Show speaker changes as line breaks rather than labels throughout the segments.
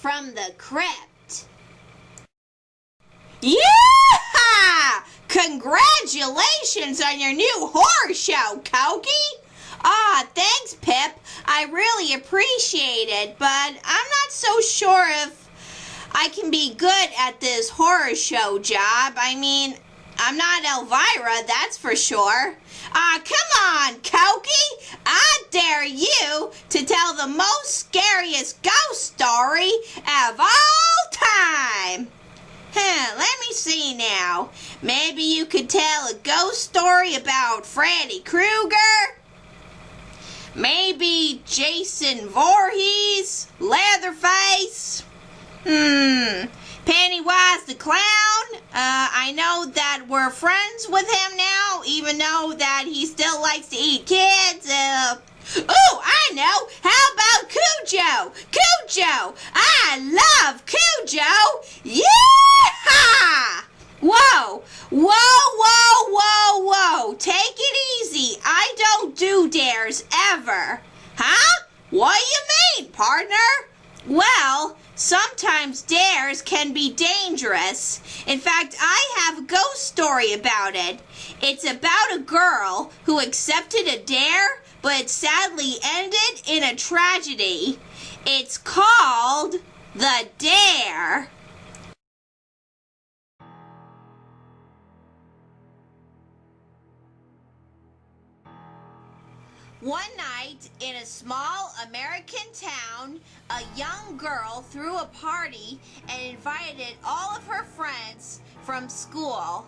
from the Crypt. Yeah! Congratulations on your new horror show, Koki! Thanks, Pip. I really appreciate it, but I'm not so sure if I can be good at this horror show job. I mean, I'm not Elvira, that's for sure. Come on, Koki! I dare you to tell the most scariest ghost story of all time. Let me see now. Maybe you could tell a ghost story about Freddy Krueger? Maybe Jason Voorhees? Leatherface? Pennywise the Clown? I know that we're friends with him now, even though that he still likes to eat kids. I know! How about Cujo? Cujo! I love Cujo! Yeah! Whoa! Whoa! Take it easy. I don't do dares ever. Huh? What do you mean, partner? Well, sometimes dares can be dangerous. In fact, I have a ghost story about it. It's about a girl who accepted a dare, but it sadly ended in a tragedy. It's called The Dare. One night in a small American town, a young girl threw a party and invited all of her friends from school.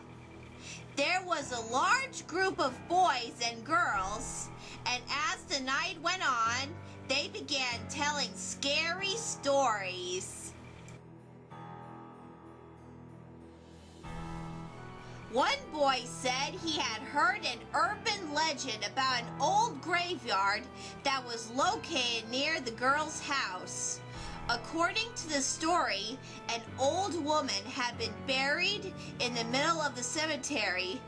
There was a large group of boys and girls, and as the night went on, they began telling scary stories. One boy said he had heard an urban legend about an old graveyard that was located near the girl's house. According to the story, an old woman had been buried in the middle of the cemetery,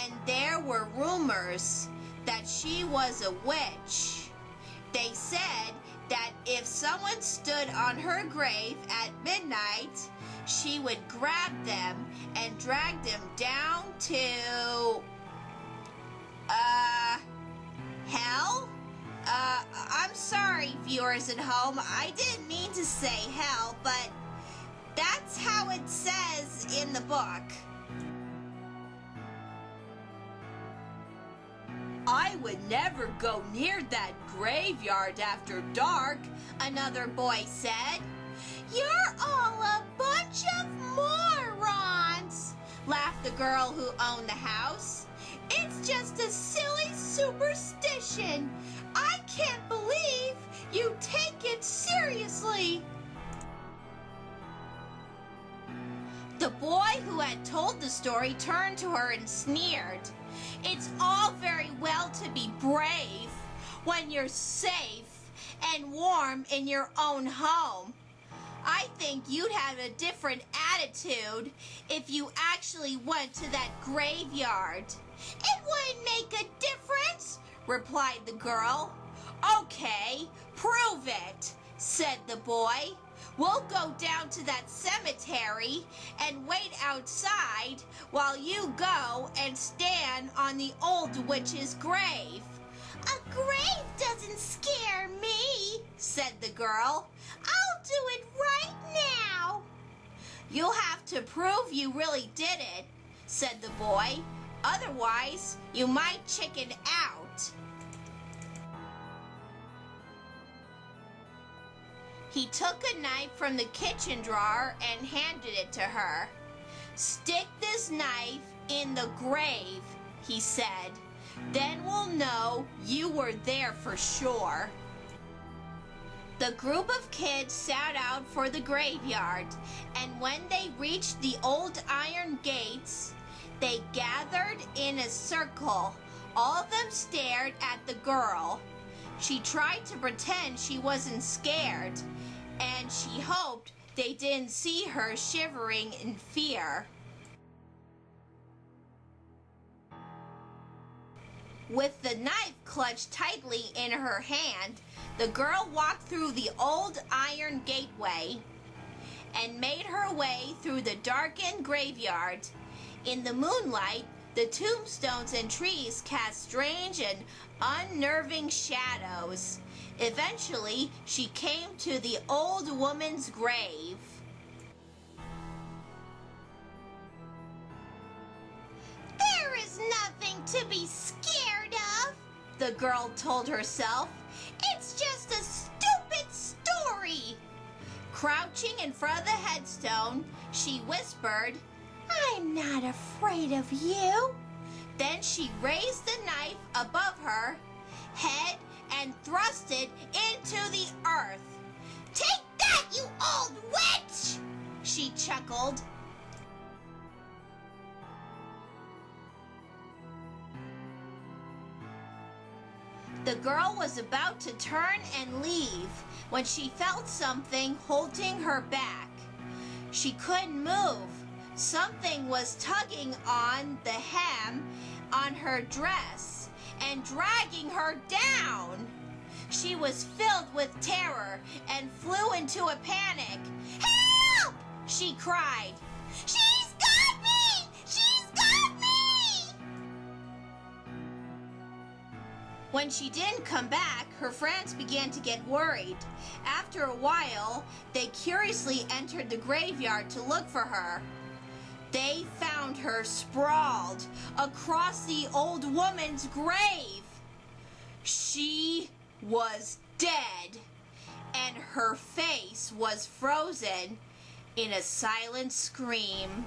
and there were rumors that she was a witch. They said that if someone stood on her grave at midnight, she would grab them and drag them down to, hell? I'm sorry, viewers at home. I didn't mean to say hell, but that's how it says in the book. I would never go near that graveyard after dark, another boy said. You're all a bunch of morons, laughed the girl who owned the house. It's just a silly superstition. I can't believe you take it seriously. The boy who had told the story turned to her and sneered. It's all very well to be brave when you're safe and warm in your own home. I think you'd have a different attitude if you actually went to that graveyard. It wouldn't make a difference, replied the girl. Okay, prove it, said the boy. We'll go down to that cemetery and wait outside while you go and stand on the old witch's grave. A grave doesn't scare me, said the girl. I'll do it right now. You'll have to prove you really did it, said the boy. Otherwise, you might chicken out. He took a knife from the kitchen drawer and handed it to her. Stick this knife in the grave, he said. Then we'll know you were there for sure. The group of kids set out for the graveyard, and when they reached the old iron gates, they gathered in a circle. All of them stared at the girl. She tried to pretend she wasn't scared, and she hoped they didn't see her shivering in fear. With the knife clutched tightly in her hand, the girl walked through the old iron gateway. and made her way through the darkened graveyard. In the moonlight, the tombstones and trees cast strange and unnerving shadows. Eventually, she came to the old woman's grave. There is nothing to be scared of, the girl told herself. It's just a stupid story. Crouching in front of the headstone, she whispered, I'm not afraid of you. Then she raised the knife above her head and thrust it into the earth. Take that, you old witch! She chuckled. The girl was about to turn and leave when she felt something holding her back. She couldn't move. Something was tugging on the hem on her dress and dragging her down. She was filled with terror and flew into a panic. Help! She cried. She's got me! She's got me! When she didn't come back, her friends began to get worried. After a while, they curiously entered the graveyard to look for her. They found her sprawled across the old woman's grave. She was dead, and her face was frozen in a silent scream.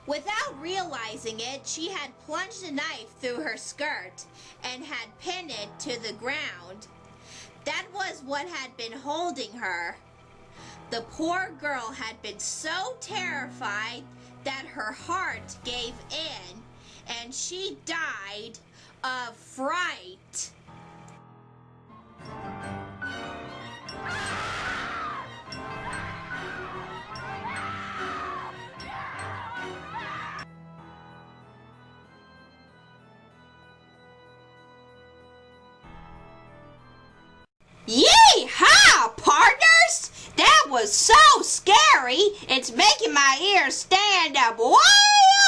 Without realizing it, she had plunged a knife through her skirt and had pinned it to the ground. That was what had been holding her. The poor girl had been so terrified that her heart gave in, and she died of fright. Yee-haw, partners! That was so scary, it's making my ears stand up way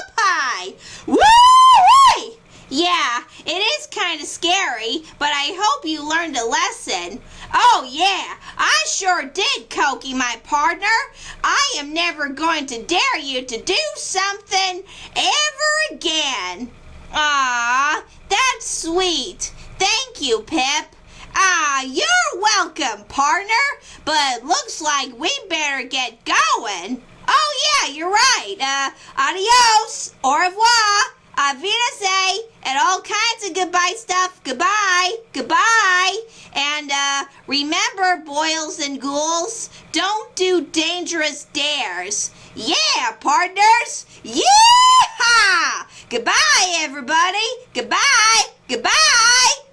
up high. Woo-wee! Yeah, it is kind of scary, but I hope you learned a lesson. Oh yeah, I sure did, Koki, my partner. I am never going to dare you to do something ever again. Ah, that's sweet. Thank you, Pip. Ah, you're welcome, partner, but looks like we better get going. Oh, yeah, you're right. Adios, au revoir, auf Wiedersehen, and all kinds of goodbye stuff. Goodbye, goodbye. And remember, boils and ghouls, don't do dangerous dares. Yeah, partners. Yeah! Goodbye, everybody. Goodbye, goodbye.